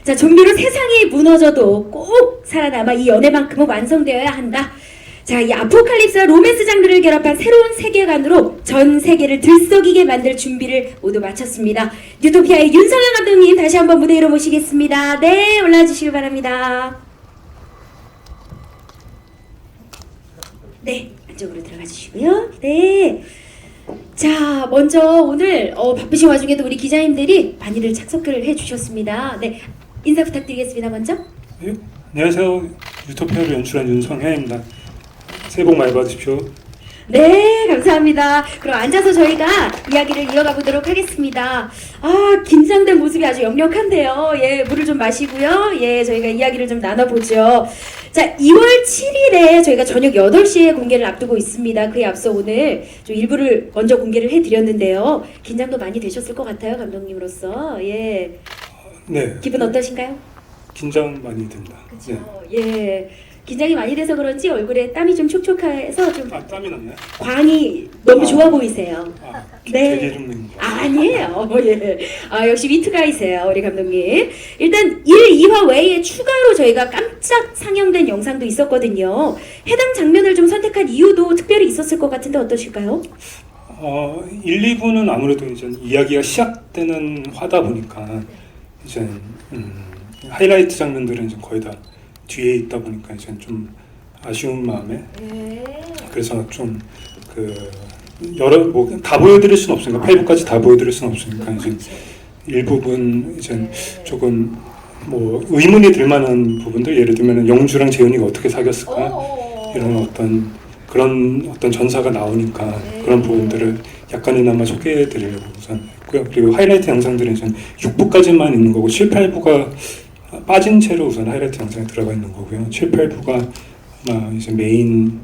자, 좀비로 세상이 무너져도 꼭 살아남아 이 연애만큼은 완성되어야 한다. 자, 이 아포칼립스와 로맨스 장르를 결합한 새로운 세계관으로 전 세계를 들썩이게 만들 준비를 모두 마쳤습니다. 뉴토피아의 윤성현 감독님 다시 한번 무대 위로 모시겠습니다. 네, 올라와 주시길 바랍니다. 네, 안쪽으로 들어가 주시고요. 네. 자, 먼저 오늘 바쁘신 와중에도 우리 기자님들이 많이들 착석을 해주셨습니다. 네, 인사 부탁드리겠습니다. 먼저. 네, 안녕하세요. 유토피아를 연출한 윤성현입니다. 새해 복 많이 받으십시오. 네, 감사합니다. 그럼 앉아서 저희가 이야기를 이어가 보도록 하겠습니다. 아, 긴장된 모습이 아주 역력한데요. 예, 물을 좀 마시고요. 예, 저희가 이야기를 좀 나눠보죠. 자, 2월 7일에 저희가 저녁 8시에 공개를 앞두고 있습니다. 그에 앞서 오늘 좀 일부를 먼저 공개를 해드렸는데요. 긴장도 많이 되셨을 것 같아요, 감독님으로서. 예. 네. 기분 어떠신가요? 긴장 많이 됩니다. 그렇죠. 예. 긴장이 많이 돼서 그런지 얼굴에 땀이 좀 촉촉해서 좀 땀이 났나요? 광이 너무 좋아 보이세요. 네. 되게 좀 아니에요. 예. 아, 역시 위트가이세요, 우리 감독님. 일단 1, 2화 외에 추가로 저희가 깜짝 상영된 영상도 있었거든요. 해당 장면을 좀 선택한 이유도 특별히 있었을 것 같은데 어떠실까요? 1, 2부는 아무래도 이제 이야기가 시작되는 화다 보니까 이제 하이라이트 장면들은 이제 거의 다 뒤에 있다 보니까 이제 좀 아쉬운 마음에 그래서 좀 다 보여드릴 수는 없으니까 8부까지 다 보여드릴 수는 없으니까 이제 일부분 이제 조금 뭐 의문이 들 만한 부분들, 예를 들면 영주랑 재훈이가 어떻게 사귀었을까 이런 그런 전사가 나오니까 그런 부분들을 약간이나마 소개해드리려고 우선 했고요. 그리고 하이라이트 영상들은 이제 6부까지만 있는 거고 7, 8부가 빠진 채로 우선 하이라이트 영상에 들어가 있는 거고요. 7, 8부가 아마 이제 메인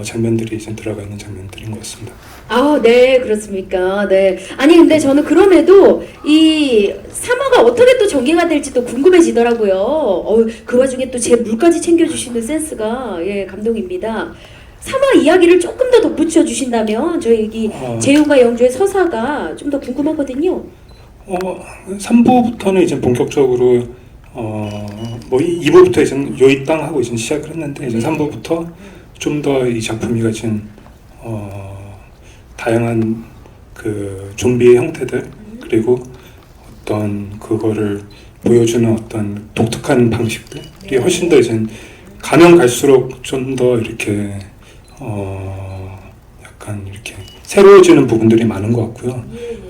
장면들이 이제 들어가 있는 장면들인 것 같습니다. 아, 네, 그렇습니까? 네. 아니, 근데 저는 그럼에도 이 3화가 어떻게 또 전개가 될지 또 궁금해지더라고요. 그 와중에 또 제 물까지 챙겨주시는 센스가, 예, 감동입니다. 3화 이야기를 조금 더 덧붙여 주신다면 저희 여기 재훈과 영주의 서사가 좀 더 궁금하거든요. 3부부터는 이제 본격적으로 뭐 2부부터 이제 요이땅 하고 이제 시작을 했는데 이제 3부부터 좀 더 이 작품이 가진 다양한 그 좀비의 형태들 그리고 어떤 그거를 보여주는 어떤 독특한 방식들이 훨씬 더 이제 가면 갈수록 좀 더 이렇게 약간 이렇게 새로워지는 부분들이 많은 것 같고요.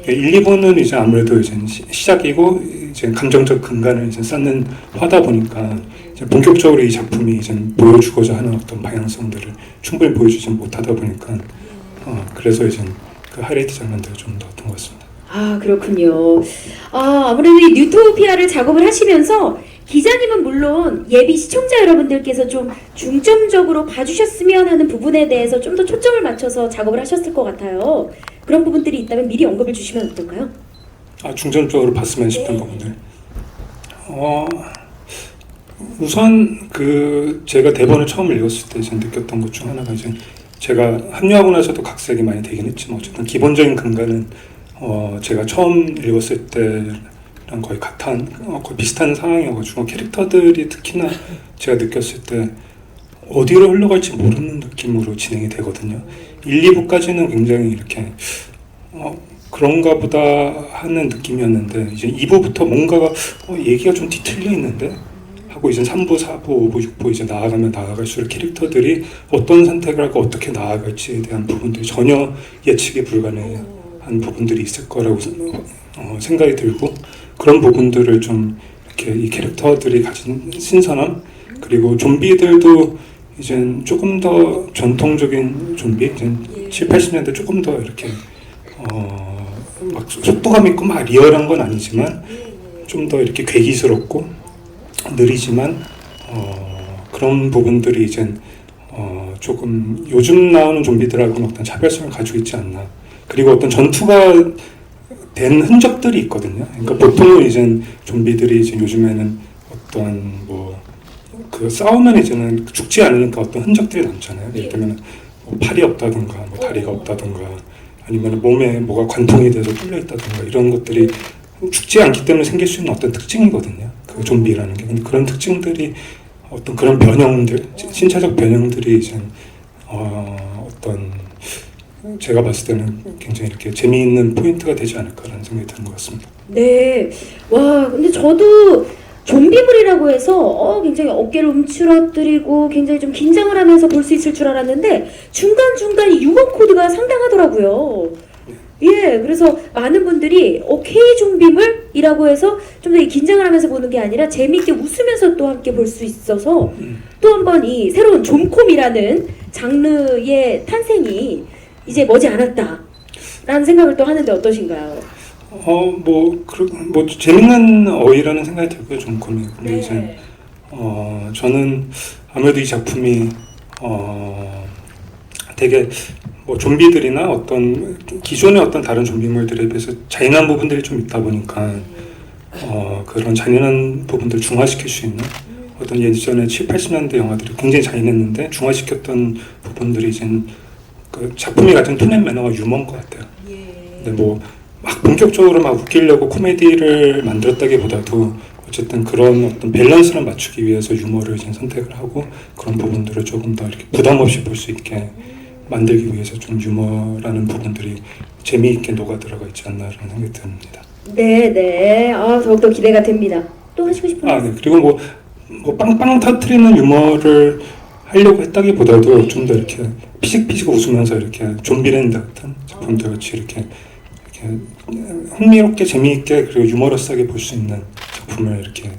1, 2부는 이제 아무래도 이제 시작이고 이제 감정적 근간을 이제 쌓는 화다 보니까 이제 본격적으로 이 작품이 이제 보여주고자 하는 어떤 방향성들을 충분히 보여주지 못하다 보니까 그래서 이제 그 하이라이트 장면들을 좀 넣었던 것 같습니다. 아, 그렇군요. 아무래도 이 뉴토피아를 작업을 하시면서 기자님은 물론 예비 시청자 여러분들께서 좀 중점적으로 봐주셨으면 하는 부분에 대해서 좀 더 초점을 맞춰서 작업을 하셨을 것 같아요. 그런 부분들이 있다면 미리 언급을 주시면 어떨까요? 중점적으로 봤으면 싶은 부분들. 우선 제가 대본을 처음 읽었을 때 이제 느꼈던 것 중 하나가 이제 제가 합류하고 나서도 각색이 많이 되긴 했지만 어쨌든 기본적인 근간은 제가 처음 읽었을 때랑 거의 거의 비슷한 상황이어가지고 캐릭터들이 특히나 제가 느꼈을 때 어디로 흘러갈지 모르는 느낌으로 진행이 되거든요. 1, 2부까지는 굉장히 이렇게 그런가 보다 하는 느낌이었는데 이제 2부부터 뭔가가 얘기가 좀 뒤틀려 있는데 하고 이제 3부, 4부, 5부, 6부 이제 나아가면 나아갈수록 캐릭터들이 어떤 선택을 하고 어떻게 나아갈지에 대한 부분들이 전혀 예측이 불가능한 부분들이 있을 거라고 생각이 들고 그런 부분들을 좀 이렇게 이 캐릭터들이 가진 신선함 그리고 좀비들도 이제 조금 더 전통적인 좀비 이제 7, 80년대 조금 더 이렇게 막 속도감 있고 막 리얼한 건 아니지만 좀 더 이렇게 괴기스럽고 느리지만 그런 부분들이 이제 조금 요즘 나오는 좀비들하고는 어떤 차별성을 가지고 있지 않나. 그리고 어떤 전투가 된 흔적들이 있거든요. 그러니까 보통은 이제 좀비들이 이제 요즘에는 어떤 싸우면 이제는 죽지 않으니까 어떤 흔적들이 남잖아요. 예를 들면 팔이 없다든가 다리가 없다든가 아니면 몸에 뭐가 관통이 돼서 뚫려 있다든가 이런 것들이 죽지 않기 때문에 생길 수 있는 어떤 특징이거든요. 그 좀비라는 게. 근데 그런 특징들이 어떤 그런 변형들, 신체적 변형들이 이제 어떤 제가 봤을 때는 굉장히 이렇게 재미있는 포인트가 되지 않을까라는 생각이 드는 것 같습니다. 네. 와, 근데 저도 좀비물이라고 해서 굉장히 어깨를 움츠러뜨리고 굉장히 좀 긴장을 하면서 볼 수 있을 줄 알았는데 중간중간 이 유머 코드가 상당하더라고요. 예, 그래서 많은 분들이 K 좀비물이라고 해서 좀 더 긴장을 하면서 보는 게 아니라 재미있게 웃으면서 또 함께 볼 수 있어서 또 한 번 이 새로운 좀콤이라는 장르의 탄생이 이제 머지않았다라는 생각을 또 하는데 어떠신가요? 뭐 재밌는 어휘라는 생각이 들고요, 좀콤이. 근데 이제 저는 아무래도 이 작품이 되게 뭐 좀비들이나 어떤 기존의 어떤 다른 좀비물들에 비해서 잔인한 부분들이 좀 있다 보니까 그런 잔인한 부분들을 중화시킬 수 있는 어떤 예전에 7, 80년대 영화들이 굉장히 잔인했는데 중화시켰던 부분들이 이제 그 작품이 가진 톤 앤 매너가 유머인 것 같아요. 근데 뭐 막 본격적으로 막 웃기려고 코미디를 만들었다기보다도 어쨌든 그런 어떤 밸런스를 맞추기 위해서 유머를 이제 선택을 하고 그런 부분들을 조금 더 이렇게 부담 없이 볼 수 있게 만들기 위해서 좀 유머라는 부분들이 재미있게 녹아 들어가 있지 않나라는 생각이 듭니다. 네. 더욱더 기대가 됩니다. 또 하시고 싶은 말씀? 네. 그리고 뭐 빵빵 터트리는 유머를 하려고 했다기보다도 좀 더 이렇게 피식피식 웃으면서 이렇게 좀비랜드 같은 작품들 같이 이렇게 흥미롭게 재미있게 그리고 유머러스하게 볼 수 있는 작품을 이렇게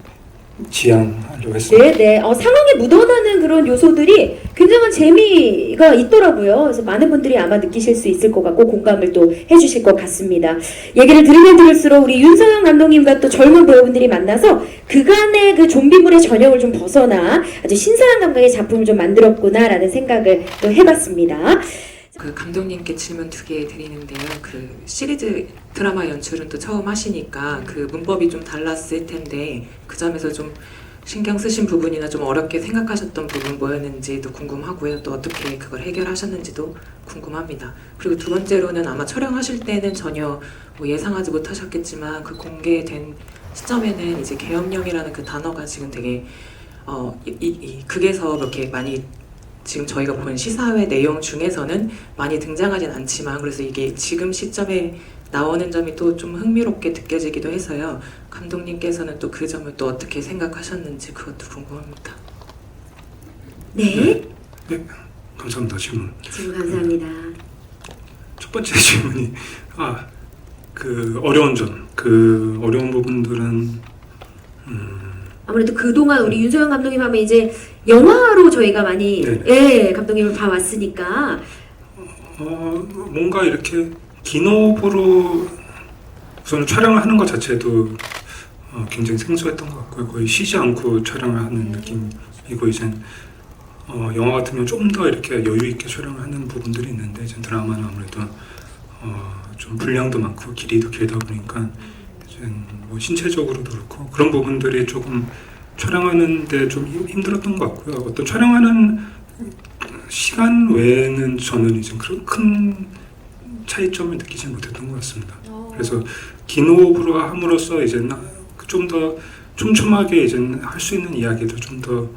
지향하려고 했습니다. 네. 상황에 묻어나는 그런 요소들이 굉장한 재미가 있더라고요. 그래서 많은 분들이 아마 느끼실 수 있을 것 같고 공감을 또 해주실 것 같습니다. 얘기를 들으면 들을수록 우리 윤서영 감독님과 또 젊은 배우분들이 만나서 그간의 그 좀비물의 전형을 좀 벗어나 아주 신선한 감각의 작품을 좀 만들었구나라는 생각을 또 해봤습니다. 그 감독님께 질문 2개 드리는데요. 그 시리즈 드라마 연출은 또 처음 하시니까 그 문법이 좀 달랐을 텐데 그 점에서 좀 신경 쓰신 부분이나 좀 어렵게 생각하셨던 부분 뭐였는지도 궁금하고요. 또 어떻게 그걸 해결하셨는지도 궁금합니다. 그리고 2번째로는 아마 촬영하실 때는 전혀 뭐 예상하지 못하셨겠지만 그 공개된 시점에는 이제 계엄령이라는 그 단어가 지금 되게 이 극에서 그렇게 많이 지금 저희가 본 시사회 내용 중에서는 많이 등장하진 않지만 그래서 이게 지금 시점에 나오는 점이 또 좀 흥미롭게 느껴지기도 해서요. 감독님께서는 또 그 점을 또 어떻게 생각하셨는지 그것도 궁금합니다. 네. 감사합니다. 질문 감사합니다. 첫 번째 질문이 그 어려운 점, 그 어려운 부분들은 아무래도 그동안 우리 윤소영 감독님 하면 이제 영화로 저희가 많이 감독님을 봐왔으니까 뭔가 이렇게 기노브로 우선 촬영을 하는 것 자체도 굉장히 생소했던 것 같고요. 거의 쉬지 않고 촬영을 하는 느낌이고 이제 영화 같으면 좀 더 이렇게 여유 있게 촬영을 하는 부분들이 있는데 이제 드라마는 아무래도 좀 분량도 많고 길이도 길다 보니까 이제 뭐 신체적으로도 그렇고 그런 부분들이 조금 촬영하는데 좀 힘들었던 것 같고요. 어떤 촬영하는 시간 외에는 저는 이제 그런 큰 차이점을 느끼지 못했던 것 같습니다. 그래서 기노브로 함으로써 이제 좀 더 촘촘하게 이제 할 수 있는 이야기도 좀 더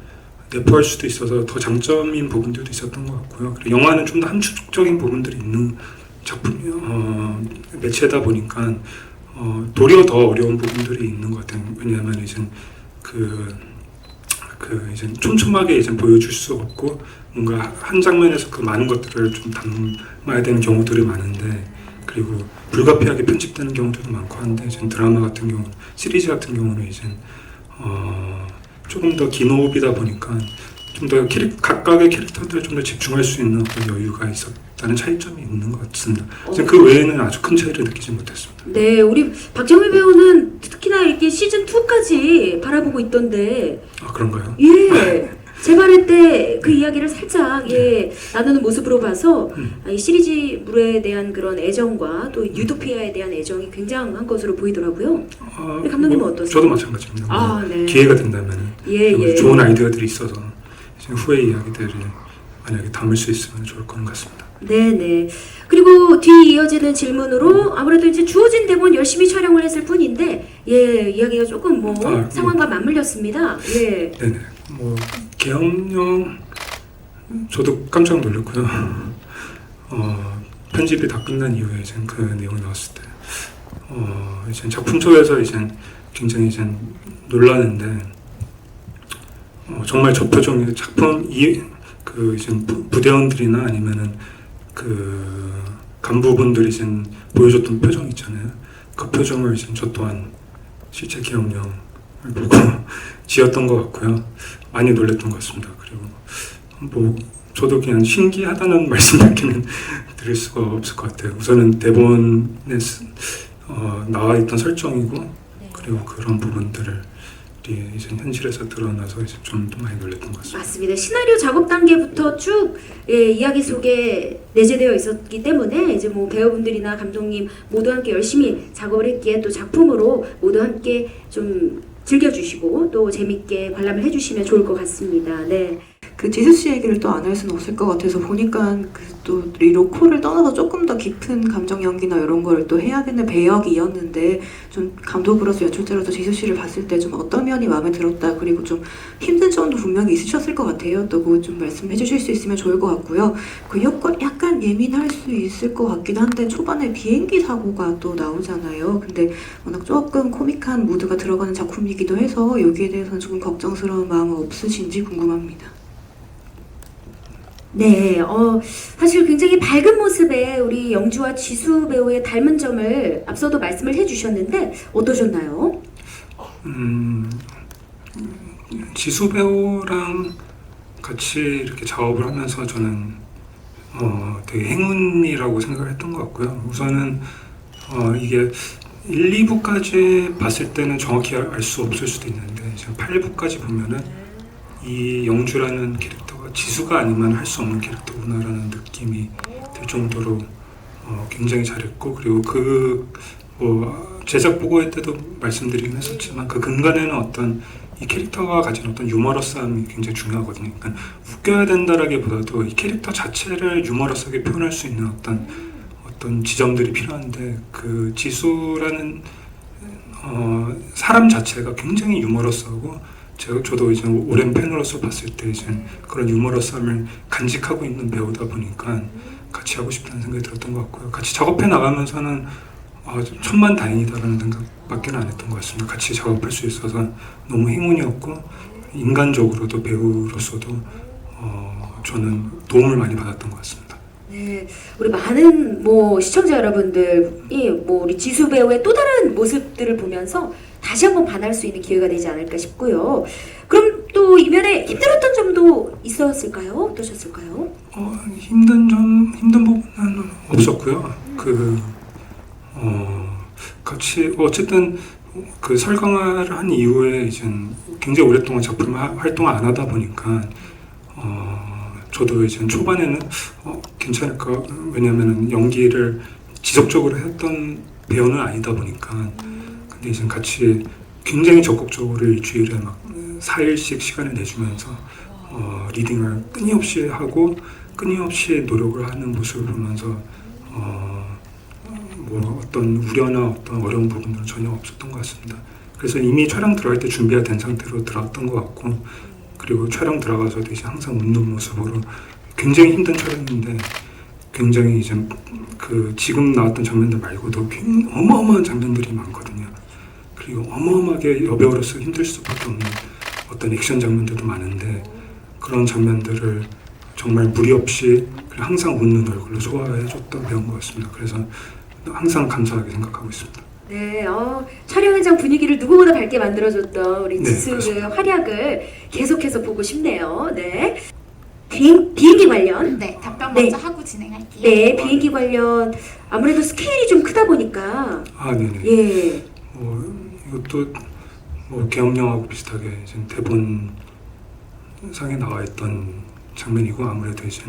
내포할 수도 있어서 더 장점인 부분들도 있었던 것 같고요. 그리고 영화는 좀 더 함축적인 부분들이 있는 작품 매체다 보니까 도리어 더 어려운 부분들이 있는 것 같아요. 왜냐하면 이제 이제 촘촘하게 이제 보여줄 수 없고 뭔가 한 장면에서 그 많은 것들을 좀 담아야 되는 경우들이 많은데 그리고 불가피하게 편집되는 경우들도 많고 한데 이제 드라마 같은 경우, 시리즈 같은 경우는 이제 조금 더 긴 호흡이다 보니까 좀 더 각각의 캐릭터들에 좀 더 집중할 수 있는 어떤 여유가 있었다는 차이점이 있는 것 같습니다. 그 외에는 아주 큰 차이를 느끼지 못했습니다. 네, 우리 박정민 배우는 특히나 이렇게 시즌 2까지 바라보고 있던데. 그런가요? 예. 재발할 때 그 이야기를 살짝 나누는 모습으로 봐서 이 시리즈물에 대한 그런 애정과 또 유토피아에 대한 애정이 굉장한 것으로 보이더라고요. 감독님은 어떠세요? 저도 마찬가지입니다. 네. 기회가 된다면 좋은 아이디어들이 있어서 후에 이야기들을 만약에 담을 수 있으면 좋을 것 같습니다. 네네. 그리고 뒤 이어지는 질문으로 아무래도 이제 주어진 대본 열심히 촬영을 했을 뿐인데 예 이야기가 조금 뭐 상황과 맞물렸습니다. 예. 네네. 뭐 계엄령 저도 깜짝 놀랐고요. 편집이 다 끝난 이후에 이제 그 내용이 나왔을 때 이제 작품초에서 이제 굉장히 이제 놀라는데 정말 저 표정이 작품 그 이제 부대원들이나 아니면은 그 간부분들이 이제 보여줬던 표정 있잖아요. 그 표정을 이제 저 또한 실제 계엄령을 보고 지었던 것 같고요. 많이 놀랬던 것 같습니다. 그리고 뭐 저도 그냥 신기하다는 말씀밖에는 드릴 수가 없을 것 같아요. 우선은 대본에 나와 있던 설정이고 그리고 그런 부분들을 이제 현실에서 드러나서 이제 좀 더 많이 놀랬던 것 같습니다. 맞습니다. 시나리오 작업 단계부터 쭉 예, 이야기 속에 내재되어 있었기 때문에 이제 뭐 배우분들이나 감독님 모두 함께 열심히 작업을 했기에 또 작품으로 모두 함께 좀 즐겨주시고 또 재밌게 관람을 해주시면 좋을 것 같습니다. 네. 그 지수 씨 얘기를 또 안 할 수는 없을 것 같아서 보니까 또 리로코를 떠나서 조금 더 깊은 감정 연기나 이런 걸 또 해야 되는 배역이었는데 좀 감독으로서 연출자로서 지수 씨를 봤을 때 좀 어떤 면이 마음에 들었다 그리고 좀 힘든 점도 분명히 있으셨을 것 같아요. 또 그거 좀 말씀해 주실 수 있으면 좋을 것 같고요. 그 여건 약간 예민할 수 있을 것 같긴 한데 초반에 비행기 사고가 또 나오잖아요. 근데 워낙 조금 코믹한 무드가 들어가는 작품이기도 해서 여기에 대해서는 조금 걱정스러운 마음은 없으신지 궁금합니다. 네, 사실 굉장히 밝은 모습에 우리 영주와 지수 배우의 닮은 점을 앞서도 말씀을 해주셨는데 어떠셨나요? 지수 배우랑 같이 이렇게 작업을 하면서 저는 되게 행운이라고 생각을 했던 것 같고요. 우선은 이게 1, 2부까지 봤을 때는 정확히 알 수 없을 수도 있는데 지금 8부까지 보면은 이 영주라는 캐릭터가 지수가 아니면 할 수 없는 캐릭터구나라는 느낌이 들 정도로 굉장히 잘했고 그리고 뭐 제작 보고회 때도 말씀드리긴 했었지만 그 근간에는 어떤 이 캐릭터가 가진 어떤 유머러스함이 굉장히 중요하거든요. 그러니까 웃겨야 된다라기보다도 이 캐릭터 자체를 유머러스하게 표현할 수 있는 어떤 지점들이 필요한데 그 지수라는 사람 자체가 굉장히 유머러스하고 저도 이제 오랜 팬으로서 봤을 때 이제 그런 유머러스함을 간직하고 있는 배우다 보니까 같이 하고 싶다는 생각이 들었던 것 같고요. 같이 작업해 나가면서는 천만다행이다라는 생각밖에 안 했던 것 같습니다. 같이 작업할 수 있어서 너무 행운이었고 인간적으로도 배우로서도 저는 도움을 많이 받았던 것 같습니다. 네, 우리 많은 뭐 시청자 여러분들이 뭐 우리 지수 배우의 또 다른 모습들을 보면서 다시 한번 반할 수 있는 기회가 되지 않을까 싶고요. 그럼 또 이면에 힘들었던 점도 있었을까요? 어떠셨을까요? 힘든 부분은 없었고요. 같이 어쨌든 그 설강화를 한 이후에 이제 굉장히 오랫동안 작품 활동을 안 하다 보니까 저도 이제 초반에는 괜찮을까 왜냐면은 연기를 지속적으로 했던 배우는 아니다 보니까 근데 이제 같이 굉장히 적극적으로 일주일에 막 4일씩 시간을 내주면서 리딩을 끊임없이 하고 끊임없이 노력을 하는 모습을 보면서 뭐 어떤 우려나 어떤 어려운 부분들은 전혀 없었던 것 같습니다. 그래서 이미 촬영 들어갈 때 준비가 된 상태로 들어갔던 것 같고 그리고 촬영 들어가서도 이제 항상 웃는 모습으로 굉장히 힘든 촬영인데 굉장히 이제 그 지금 나왔던 장면들 말고도 어마어마한 장면들이 많거든요. 그리고 어마어마하게 여배우로서 힘들 수밖에 없는 어떤 액션 장면들도 많은데 그런 장면들을 정말 무리 없이 항상 웃는 얼굴로 소화해줬던 배우인 것 같습니다. 그래서 항상 감사하게 생각하고 있습니다. 네, 촬영 현장 분위기를 누구보다 밝게 만들어줬던 우리 네, 지수의 활약을 계속해서 보고 싶네요. 네. 비행기 관련. 네, 답변 네. 먼저 하고 진행할게요. 네, 비행기 관련 아무래도 스케일이 좀 크다 보니까. 네네. 예. 이것도 뭐 계엄령하고 비슷하게 이제 대본 상에 나와 있던 장면이고 아무래도 이제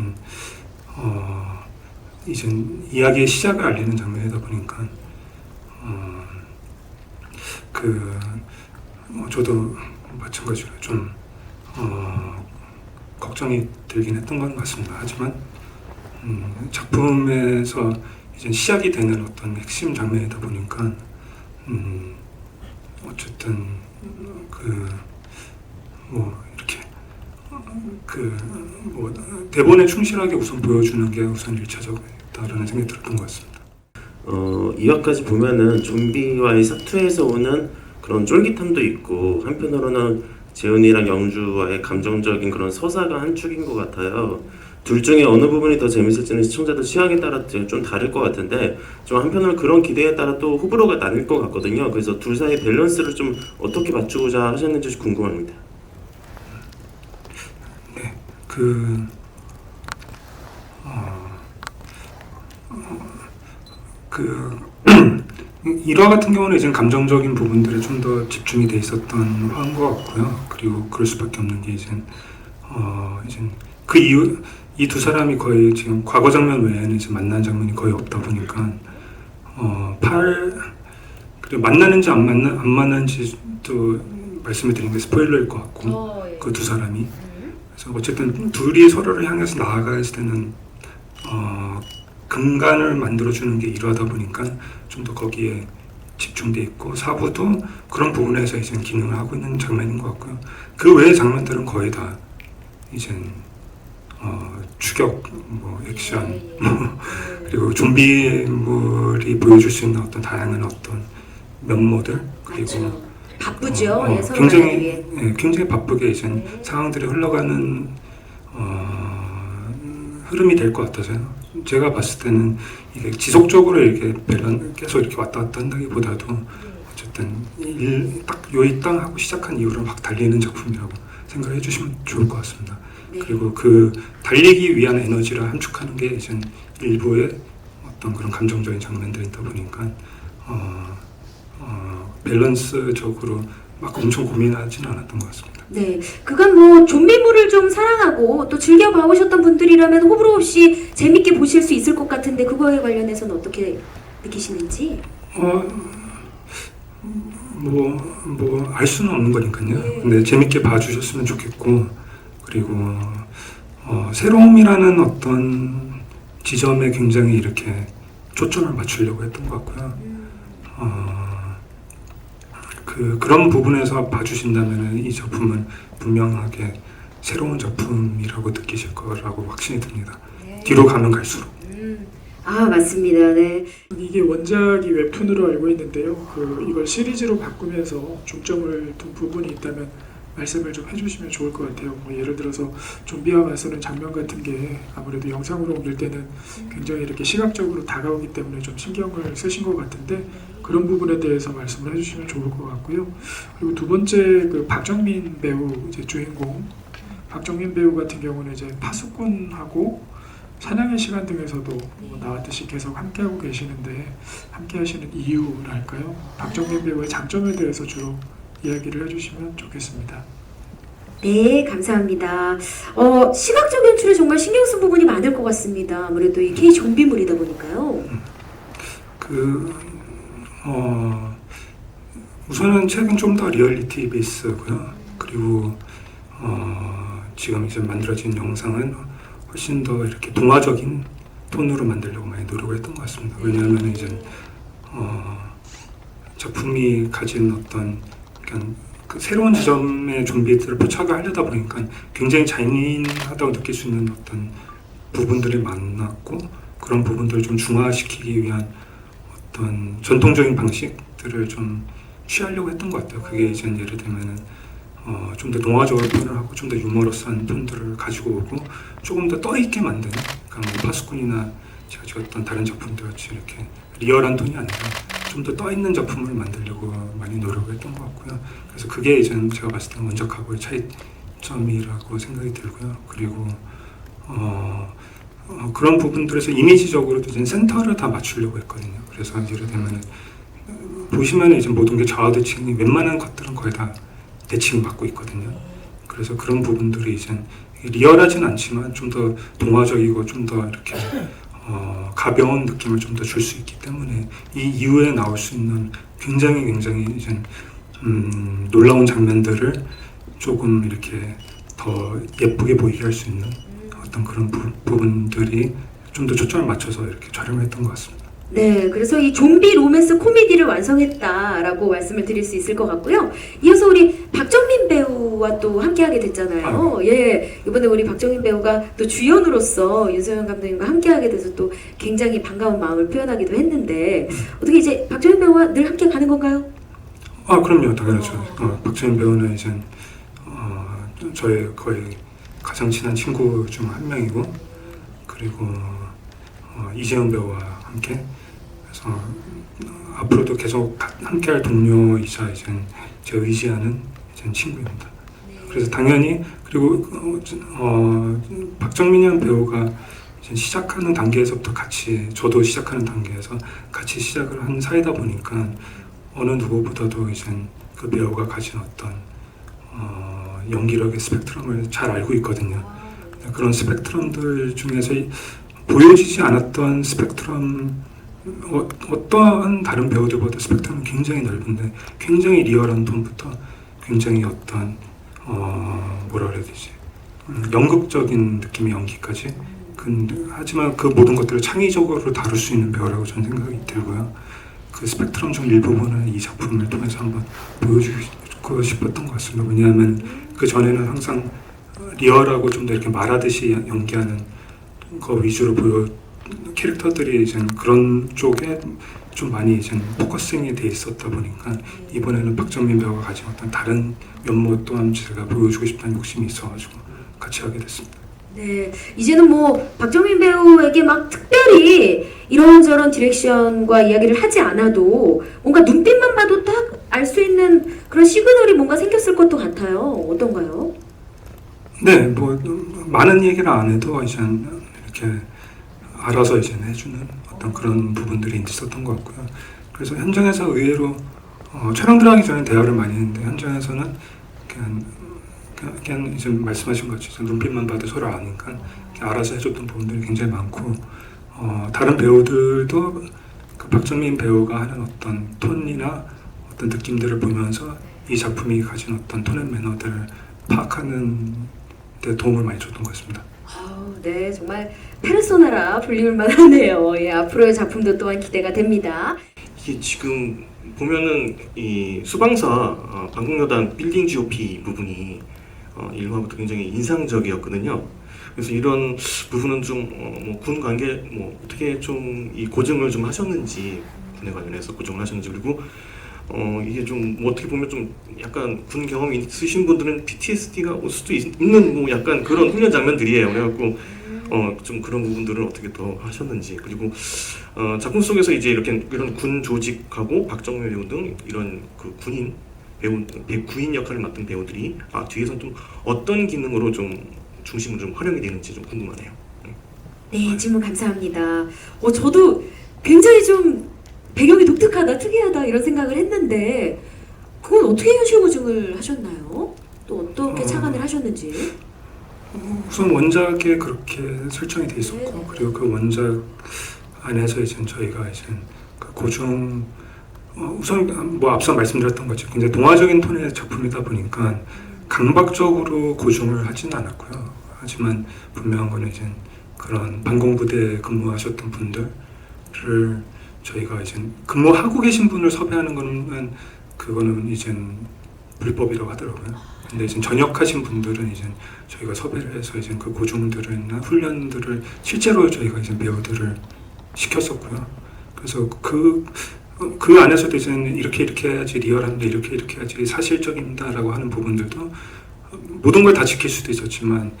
이야기의 시작을 알리는 장면이다 보니까 저도 마찬가지로 좀 걱정이 들긴 했던 건 맞습니다. 하지만 작품에서 이제 시작이 되는 어떤 핵심 장면이다 보니까 어쨌든 이렇게 대본에 충실하게 우선 보여주는 게 우선 1차적이다라는 생각이 들었던 것 같습니다. 2화까지 보면은 좀비와의 사투에서 오는 그런 쫄깃함도 있고, 한편으로는 재훈이랑 영주와의 감정적인 그런 서사가 한 축인 것 같아요. 둘 중에 어느 부분이 더 재밌을지는 시청자들 취향에 따라 좀 다를 것 같은데, 좀 한편으로 그런 기대에 따라 또 호불호가 나뉠 것 같거든요. 그래서 둘 사이의 밸런스를 좀 어떻게 맞추고자 하셨는지 궁금합니다. 네, 1화 같은 경우는 이제 감정적인 부분들에 좀 더 집중이 돼 있었던 화인 것 같고요. 그리고 그럴 수밖에 없는 게 이제 그 이후 이 두 사람이 거의 지금 과거 장면 외에는 이제 만난 장면이 거의 없다 보니까 그리고 만나는지 안 만나는지도 말씀을 드린 게 스포일러일 것 같고 예. 그 두 사람이 그래서 어쨌든 둘이 서로를 향해서 나아가야 되는 근간을 만들어주는 게 1화다 보니까 좀 더 거기에 집중돼 있고 4부도 그런 부분에서 이제 기능을 하고 있는 장면인 것 같고요. 그 외의 장면들은 거의 다 이제 추격, 액션, 그리고 좀비물이 보여줄 수 있는 어떤 다양한 어떤 면모들 그리고 맞죠. 바쁘죠. 예, 서로 굉장히 만나기 위해. 굉장히 바쁘게 이제 상황들이 흘러가는 흐름이 될 것 같아서요. 제가 봤을 때는 이게 지속적으로 이렇게 계속 이렇게 왔다 갔다 한다기보다도 어쨌든 딱 요이 땅 하고 시작한 이후로 막 달리는 작품이라고 생각해 주시면 좋을 것 같습니다. 네. 그리고 그 달리기 위한 에너지를 함축하는 게 이제 일부의 어떤 그런 감정적인 장면들이다 보니까 밸런스적으로 막 엄청 고민하지는 않았던 것 같습니다. 네, 그건 좀비물을 좀 사랑하고 또 즐겨 봐오셨던 분들이라면 호불호 없이 재밌게 보실 수 있을 것 같은데 그거에 관련해서는 어떻게 느끼시는지? 알 수는 없는 거니까요. 네. 근데 재밌게 봐주셨으면 좋겠고, 그리고 새로움이라는 어떤 지점에 굉장히 이렇게 초점을 맞추려고 했던 것 같고요. 그런 부분에서 봐주신다면 이 작품은 분명하게 새로운 작품이라고 느끼실 거라고 확신이 듭니다. 네. 뒤로 가면 갈수록. 맞습니다. 네. 이게 원작이 웹툰으로 알고 있는데요. 이걸 시리즈로 바꾸면서 중점을 둔 부분이 있다면 말씀을 좀 해주시면 좋을 것 같아요. 예를 들어서 좀비와 맞서는 장면 같은 게 아무래도 영상으로 옮길 때는 굉장히 이렇게 시각적으로 다가오기 때문에 좀 신경을 쓰신 것 같은데 그런 부분에 대해서 말씀을 해주시면 좋을 것 같고요. 그리고 두 번째 박정민 배우 이제 주인공 박정민 배우 같은 경우는 이제 파수꾼하고 사냥의 시간 등에서도 나왔듯이 계속 함께하고 계시는데 함께하시는 이유랄까요? 박정민 배우의 장점에 대해서 주로 이야기를 해주시면 좋겠습니다. 네, 감사합니다. 시각적 연출에 정말 신경 쓴 부분이 많을 것 같습니다. 아무래도 이 K 좀비물이다 보니까요. 우선은 책은 좀 더 리얼리티 베이스고요. 그리고 지금 이제 만들어진 영상은 훨씬 더 이렇게 동화적인 톤으로 만들려고 많이 노력을 했던 것 같습니다. 왜냐하면 이제 작품이 가진 어떤 그 새로운 지점의 좀비들을 포착을 하려다 보니까 굉장히 잔인하다고 느낄 수 있는 어떤 부분들이 많았고 그런 부분들을 좀 중화시키기 위한 어떤 전통적인 방식들을 좀 취하려고 했던 것 같아요. 그게 이제 예를 들면은 좀 더 동화적으로 표현을 하고 좀 더 유머러스한 톤들을 가지고 오고 조금 더 떠있게 만드는 그러니까 파수꾼이나 제가 찍었던 다른 작품들같이 이렇게 리얼한 톤이 아니라 좀 더 떠있는 작품을 만들려고 많이 노력을 했던 것 같고요. 그래서 그게 이제 제가 봤을 때는 원작하고의 차이점이라고 생각이 들고요. 그리고 그런 부분들에서 이미지적으로도 이제 센터를 다 맞추려고 했거든요. 그래서 예를 들면은 보시면 이제 모든 게 좌우 대칭이 웬만한 것들은 거의 다 대칭 맞고 있거든요. 그래서 그런 부분들이 이제 리얼하진 않지만 좀 더 동화적이고 좀 더 이렇게 가벼운 느낌을 좀 더 줄 수 있기 때문에 이 이후에 나올 수 있는 굉장히 이제 놀라운 장면들을 조금 이렇게 더 예쁘게 보이게 할 수 있는 어떤 그런 부분들이 좀 더 초점을 맞춰서 이렇게 촬영을 했던 것 같습니다. 네, 그래서 이 좀비 로맨스 코미디를 완성했다라고 말씀을 드릴 수 있을 것 같고요. 이어서 우리 박정민 배우와 또 함께하게 됐잖아요. 예, 이번에 우리 박정민 배우가 또 주연으로서 윤석열 감독님과 함께하게 돼서 또 굉장히 반가운 마음을 표현하기도 했는데 어떻게 이제 박정민 배우와 늘 함께 가는 건가요? 아, 그럼요, 당연하죠. 박정민 배우는 이제 저의 거의 가장 친한 친구 중 한 명이고, 그리고 이재현 배우와 함께 그래서 앞으로도 계속 함께할 동료이자 이제 제가 의지하는 이제 친구입니다. 그래서 당연히 그리고 박정민이라는 배우가 이제 시작하는 단계에서부터 같이 저도 시작하는 단계에서 같이 시작을 한 사이다 보니까 어느 누구보다도 이제 그 배우가 가진 어떤 연기력의 스펙트럼을 잘 알고 있거든요. 그런 스펙트럼들 중에서 보여지지 않았던 스펙트럼, 어떠한 다른 배우들보다 스펙트럼은 굉장히 넓은데 굉장히 리얼한 톤부터 굉장히 어떤 뭐라 그래야 되지, 연극적인 느낌의 연기까지. 하지만 그 모든 것들을 창의적으로 다룰 수 있는 배우라고 저는 생각이 들고요. 그 스펙트럼 중 일부분을 이 작품을 통해서 한번 보여주고 싶었던 것 같습니다. 왜냐하면 그 전에는 항상 리얼하고 좀 더 이렇게 말하듯이 연기하는 거 위주로 캐릭터들이 이제 그런 쪽에 좀 많이 이제 포커싱이 돼 있었다 보니까 이번에는 박정민 배우가 가진 어떤 다른 면모 또한 제가 보여주고 싶다는 욕심이 있어가지고 같이 하게 됐습니다. 네, 이제는 뭐 박정민 배우에게 막 특별히 이런저런 디렉션과 이야기를 하지 않아도 뭔가 눈빛만 봐도 딱 알 수 있는 그런 시그널이 뭔가 생겼을 것도 같아요. 어떤가요? 네, 뭐 많은 얘기를 안 해도 이제 이렇게 알아서 이제 해주는 어떤 그런 부분들이 있었던 것 같고요. 그래서 현장에서 의외로 촬영 들어가기 전에 대화를 많이 했는데 현장에서는 그냥 이제 말씀하신 것처럼 눈빛만 봐도 서로 아니까 알아서 해줬던 부분들이 굉장히 많고, 다른 배우들도 그 박정민 배우가 하는 어떤 톤이나 어떤 느낌들을 보면서 이 작품이 가진 어떤 톤 앤 매너들을 파악하는 데 도움을 많이 줬던 것 같습니다. 네, 정말 페르소나라 불리울 만하네요. 예, 앞으로의 작품도 또한 기대가 됩니다. 이게 지금 보면은 이 수방사 방공여단 빌딩 GOP 부분이 1화부터 굉장히 인상적이었거든요. 그래서 이런 부분은 좀 군 관계 어떻게 좀 이 고증을 좀 하셨는지, 군에 관련해서 고증을 하셨는지, 그리고 이게 좀 어떻게 보면 좀 약간 군 경험이 있으신 분들은 PTSD가 올 수도 있는 약간 그런 훈련 장면들이에요. 그래갖고 좀 그런 부분들을 어떻게 더 하셨는지, 그리고 작품 속에서 이제 이런 군 조직하고 박정민 배우 등 이런 그 구인 역할을 맡은 배우들이 뒤에서 좀 어떤 기능으로 좀 중심으로 좀 활용이 되는지 좀 궁금하네요. 네, 질문 감사합니다. 저도 굉장히 좀 배경이 독특하다, 특이하다 이런 생각을 했는데 그건 어떻게 현실 고증을 하셨나요? 또 어떻게 착안을 하셨는지? 우선 원작에 그렇게 설정이 돼 있었고, 네. 그리고 그 원작 안에서 이제 저희가 이제 그 고증, 우선 뭐 앞서 말씀드렸던 것처럼 굉장히 동화적인 톤의 작품이다 보니까 강박적으로 고증을 하지는 않았고요. 하지만 분명한 거는 이제 그런 방공부대에 근무하셨던 분들을 저희가 이제 근무하고 계신 분을 섭외하는 거는 그거는 이제 불법이라고 하더라고요. 근데 이제 전역하신 분들은 이제 저희가 섭외를 해서 이제 그 고증들이나 훈련들을 실제로 저희가 이제 배우들을 시켰었고요. 그래서 그 안에서도 이제 이렇게 해야지 리얼한데 이렇게 해야지 사실적입니다라고 하는 부분들도 모든 걸 다 지킬 수도 있었지만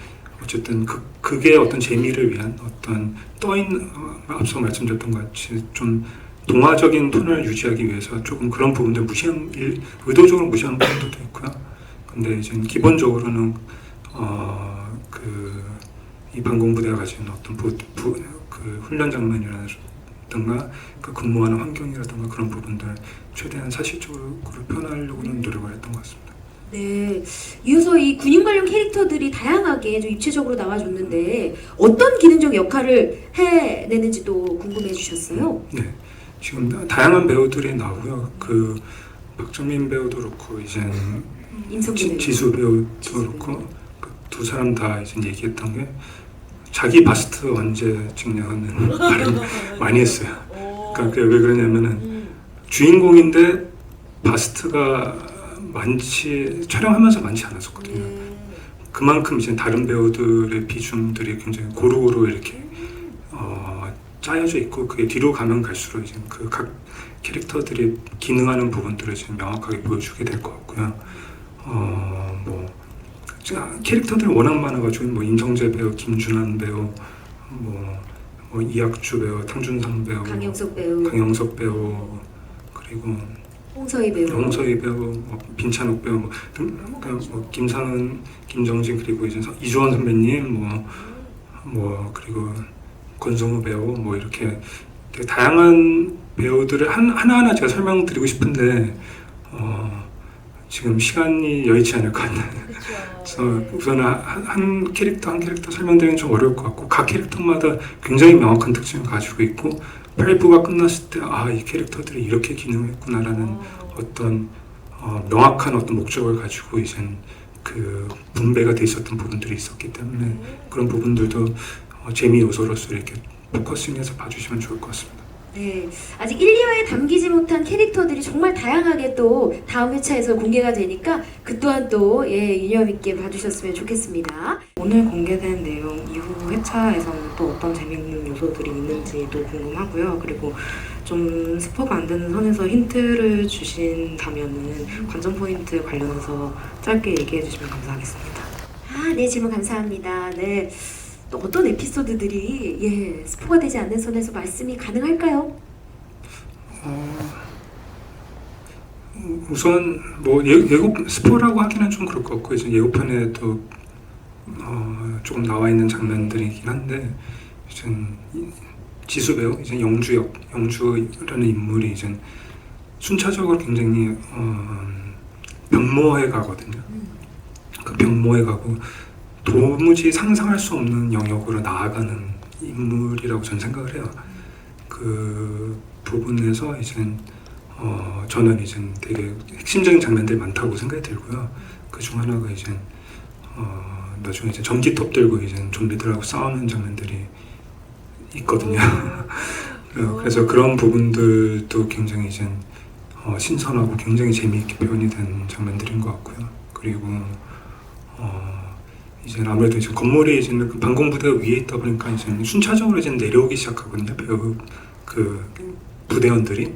어쨌든 그게 어떤 재미를 위한 어떤 떠있는 앞서 말씀드렸던 것 같이 좀 동화적인 톤을 유지하기 위해서 조금 그런 부분들 의도적으로 무시하는 부분들도 있고요. 근데 이제 기본적으로는 이 방공부대가 가진 어떤 그 훈련 장면이라든가 그 근무하는 환경이라든가 그런 부분들 최대한 사실적으로 표현하려고는 노력을 했던 것 같습니다. 네, 이어서 이 군인 관련 캐릭터들이 다양하게 좀 입체적으로 나와줬는데 어떤 기능적 역할을 해내는지도 궁금해 주셨어요. 네, 지금 다양한 배우들이 나오고요. 그 박정민 배우도 그렇고 이제 임성근 지수 배우도 그렇고 두 사람 다 이제 얘기했던 게 자기 바스트 언제 찍냐는 말을 많이 했어요. 그러니까 왜 그러냐면은 주인공인데 바스트가 촬영하면서 많지 않았었거든요. 그만큼 이제 다른 배우들의 비중들이 굉장히 고루고루 이렇게 짜여져 있고 그게 뒤로 가면 갈수록 이제 그 각 캐릭터들이 기능하는 부분들을 지금 명확하게 보여주게 될 것 같고요. 뭐 캐릭터들이 워낙 많아가지고 뭐 임성재 배우, 김준환 배우, 뭐 이학주 배우, 탕준상 배우, 강영석 배우 그리고 홍서희 배우, 뭐 빈찬옥 배우, 뭐 김상은, 김정진 그리고 이제 이주원 선배님, 뭐 그리고 권성우 배우, 뭐 이렇게 되게 다양한 배우들을 하나하나 제가 설명드리고 싶은데 지금 시간이 여의치 않을 것 같아요. 그래서 우선 한 캐릭터 설명드리는 좀 어려울 것 같고 각 캐릭터마다 굉장히 명확한 특징을 가지고 있고 8부가 끝났을 때 이 캐릭터들이 이렇게 기능했구나라는 어떤 명확한 어떤 목적을 가지고 이제 그 분배가 돼 있었던 부분들이 있었기 때문에 그런 부분들도 재미 요소로서 이렇게 포커싱해서 봐주시면 좋을 것 같습니다. 네, 아직 1, 2화에 담기지 못한 캐릭터들이 정말 다양하게 또 다음 회차에서 공개가 되니까 그 또한 또 유념 있게 봐주셨으면 좋겠습니다. 오늘 공개된 내용 이후 회차에서는 또 어떤 재밌는 요소들이 있는지도 궁금하고요. 그리고 좀 스포가 안 되는 선에서 힌트를 주신다면은 관전 포인트 관련해서 짧게 얘기해 주시면 감사하겠습니다. 네, 질문 감사합니다. 네. 또 어떤 에피소드들이 스포가 되지 않는 선에서 말씀이 가능할까요? 우선 뭐 예고 스포라고 하기는 좀 그럴 것 같고 이제 예고편에도 조금 나와 있는 장면들이긴 한데 이제 지수 배우 이제 영주라는 인물이 이제 순차적으로 굉장히 병모해 가거든요. 그 병모해 가고 도무지 상상할 수 없는 영역으로 나아가는 인물이라고 저는 생각을 해요. 그 부분에서 이제 저는 이제 되게 핵심적인 장면들이 많다고 생각이 들고요. 그 중 하나가 이제 나중에 이제 전기톱 들고 이제 좀비들하고 싸우는 장면들이 있거든요. 그래서 그런 부분들도 굉장히 이제 신선하고 굉장히 재미있게 표현이 된 장면들인 것 같고요. 그리고 이제 아무래도 이제 건물이 이제 그 방공부대가 위에 있다 보니까 이제 순차적으로 이제 내려오기 시작하거든요. 배우 그 부대원들이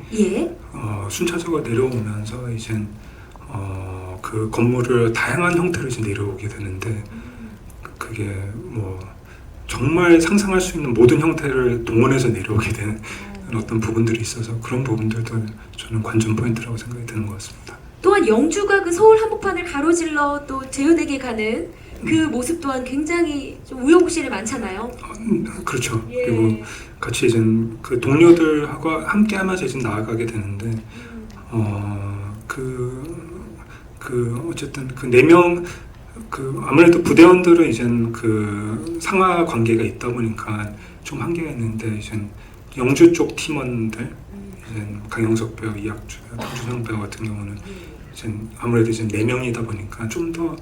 순차적으로 내려오면서 이제 그 건물을 다양한 형태로 이제 내려오게 되는데 그게 뭐 정말 상상할 수 있는 모든 형태를 동원해서 내려오게 되는 어떤 부분들이 있어서 그런 부분들도 저는 관전 포인트라고 생각이 드는 것 같습니다. 또한 영주가 그 서울 한복판을 가로질러 또 제휴대게 가는 그 모습 또한 굉장히 좀 우여곡절이 많잖아요. 그렇죠. 그리고 같이 이제 그 동료들하고 함께 하면서 이제 나아가게 되는데 어쨌든 그 4명 그 아무래도 부대원들은 이제 그 상하 관계가 있다 보니까 좀 한계가 있는데 이제 영주 쪽 팀원들 이제 강영석 배우, 이학주 배우, 탕준상 배우 같은 경우는 이제 아무래도 이제 4명이다 보니까 좀 더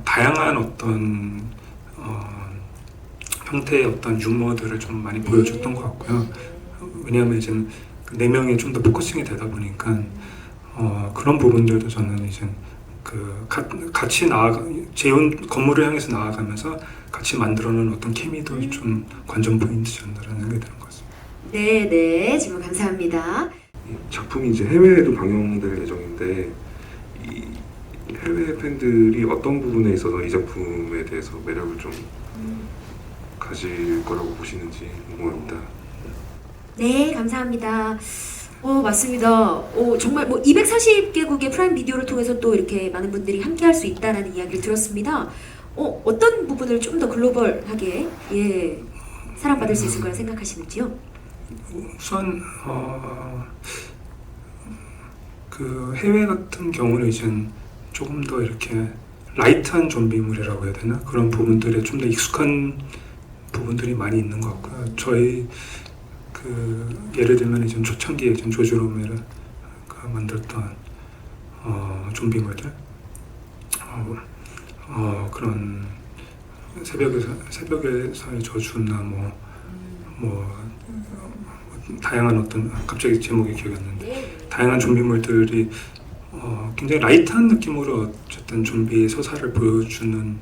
다양한 어떤 형태의 어떤 유머들을 좀 많이 보여줬던 것 같고요. 왜냐하면 이제 4명이 좀 더 포커싱이 되다 보니까 그런 부분들도 저는 이제 그 같이 재혼 건물을 향해서 나아가면서 같이 만들어놓은 어떤 케미도 좀 관전 포인트였나라는 생각이 드는 것 같습니다. 네, 질문 감사합니다. 작품이 이제 해외에도 방영될 예정인데 이 해외 팬들이 어떤 부분에 있어서 이 작품에 대해서 매력을 좀 가질 거라고 보시는지 궁금합니다. 네, 감사합니다. 맞습니다. 정말 뭐 240개국의 프라임 비디오를 통해서 또 이렇게 많은 분들이 함께할 수 있다라는 이야기를 들었습니다. 어떤 부분을 좀 더 글로벌하게 사랑받을 수 있을 거라 생각하시는지요? 우선 그 해외 같은 경우는 이제 조금 더 이렇게 라이트한 좀비물이라고 해야 되나 그런 부분들에 좀 더 익숙한 부분들이 많이 있는 것 같고요. 저희 그 예를 들면 이제 초창기에 조지 로메로가 만들었던 좀비물들 그런 새벽에서의 저주나 뭐 다양한 어떤 갑자기 제목이 기억이 안 나는데 다양한 좀비물들이 굉장히 라이트한 느낌으로 어쨌든 좀비 서사를 보여주는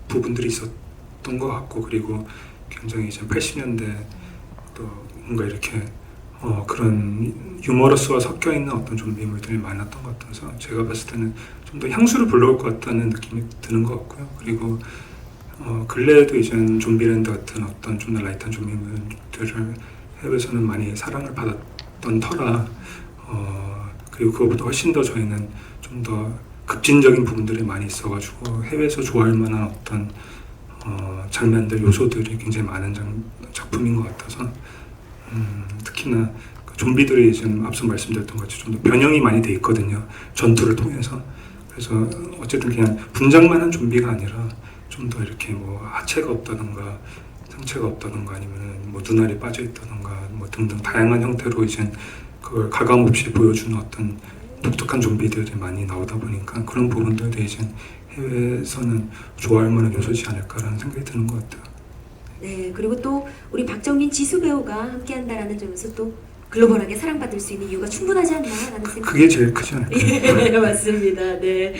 부분들이 있었던 것 같고 그리고 굉장히 이제 80년대 또 뭔가 이렇게 그런 유머러스와 섞여 있는 어떤 좀비물들이 많았던 것 같아서 제가 봤을 때는 좀 더 향수를 불러올 것 같다는 느낌이 드는 것 같고요. 그리고 근래에도 이제 좀비랜드 같은 어떤 좀 더 라이트한 좀비물들을 해외에서는 많이 사랑을 받았던 터라 그리고 그것보다 훨씬 더 저희는 좀 더 급진적인 부분들이 많이 있어가지고 해외에서 좋아할 만한 어떤 장면들 요소들이 굉장히 많은 작품인 것 같아서 특히나 그 좀비들이 지금 앞서 말씀드렸던 것처럼 좀 더 변형이 많이 돼 있거든요. 전투를 통해서. 그래서 어쨌든 그냥 분장만한 좀비가 아니라 좀 더 이렇게 뭐 하체가 없다던가 상체가 없다던가 아니면 뭐 눈알이 빠져 있다던가 뭐 등등 다양한 형태로 이제 그걸 가감 없이 보여주는 어떤 독특한 좀비들이 많이 나오다 보니까 그런 부분들도 이제 해외에서는 좋아할 만한 요소지 않을까라는 생각이 드는 것 같아요. 네, 그리고 또 우리 박정민 지수 배우가 함께한다라는 점에서 또 글로벌하게 사랑받을 수 있는 이유가 충분하지 않나라는 생각. 그게 제일 크지 않을까요? 예, 맞습니다. 네.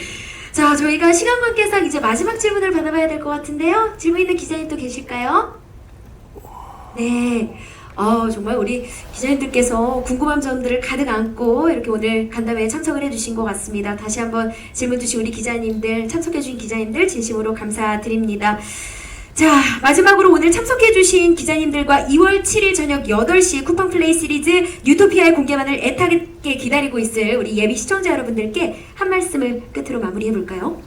자, 저희가 시간 관계상 이제 마지막 질문을 받아봐야 될 것 같은데요. 질문 있는 기자님 또 계실까요? 네. 정말 우리 기자님들께서 궁금한 점들을 가득 안고 이렇게 오늘 간담회에 참석을 해주신 것 같습니다. 다시 한번 질문 주신 우리 기자님들, 참석해주신 기자님들 진심으로 감사드립니다. 자, 마지막으로 오늘 참석해주신 기자님들과 2월 7일 저녁 8시 쿠팡플레이 시리즈 뉴토피아의 공개만을 애타게 기다리고 있을 우리 예비 시청자 여러분들께 한 말씀을 끝으로 마무리해볼까요?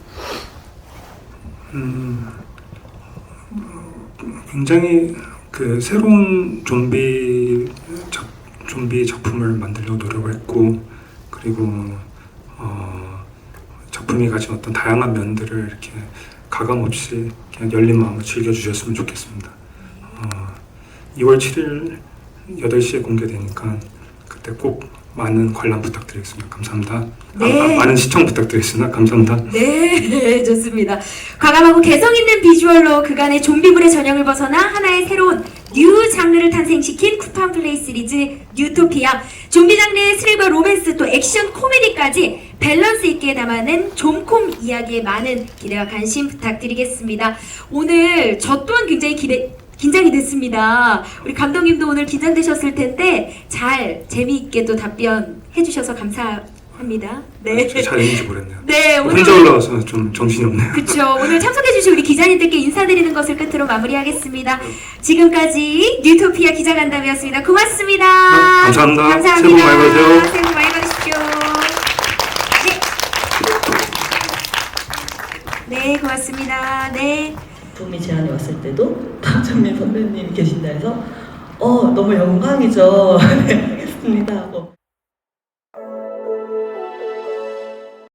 굉장히 그 새로운 좀비 작품을 만들려고 노력을 했고 그리고 작품이 가진 어떤 다양한 면들을 이렇게 가감 없이 그냥 열린 마음으로 즐겨주셨으면 좋겠습니다. 2월 7일 8시에 공개되니까 그때 꼭 많은 관람 부탁드리겠습니다. 감사합니다. 네. 많은 시청 부탁드리겠습니다. 감사합니다. 네, 좋습니다. 과감하고 개성 있는 비주얼로 그간의 좀비물의 전형을 벗어나 하나의 새로운 뉴 장르를 탄생시킨 쿠팡플레이 시리즈 뉴토피아. 좀비 장르의 스릴과 로맨스 또 액션 코미디까지 밸런스 있게 담아낸 좀콤 이야기에 많은 기대와 관심 부탁드리겠습니다. 오늘 저 또한 굉장히 긴장이 됐습니다. 우리 감독님도 오늘 긴장되셨을 텐데 잘 재미있게 또 답변해 주셔서 감사합니다. 네. 잘했는지 모르겠네요. 네, 오늘 혼자 올라와서 좀 정신이 없네요. 그렇죠. 오늘 참석해주신 우리 기자님들께 인사드리는 것을 끝으로 마무리하겠습니다. 지금까지 뉴토피아 기자간담회였습니다. 고맙습니다. 감사합니다. 감사합니다. 새해 복 많이 받으세요. 새해 복 많이 받으십시오. 네, 고맙습니다. 네. 작품이 제안이 왔을 때도 박정민 선배님이 계신다 해서 너무 영광이죠. 네, 하겠습니다 하고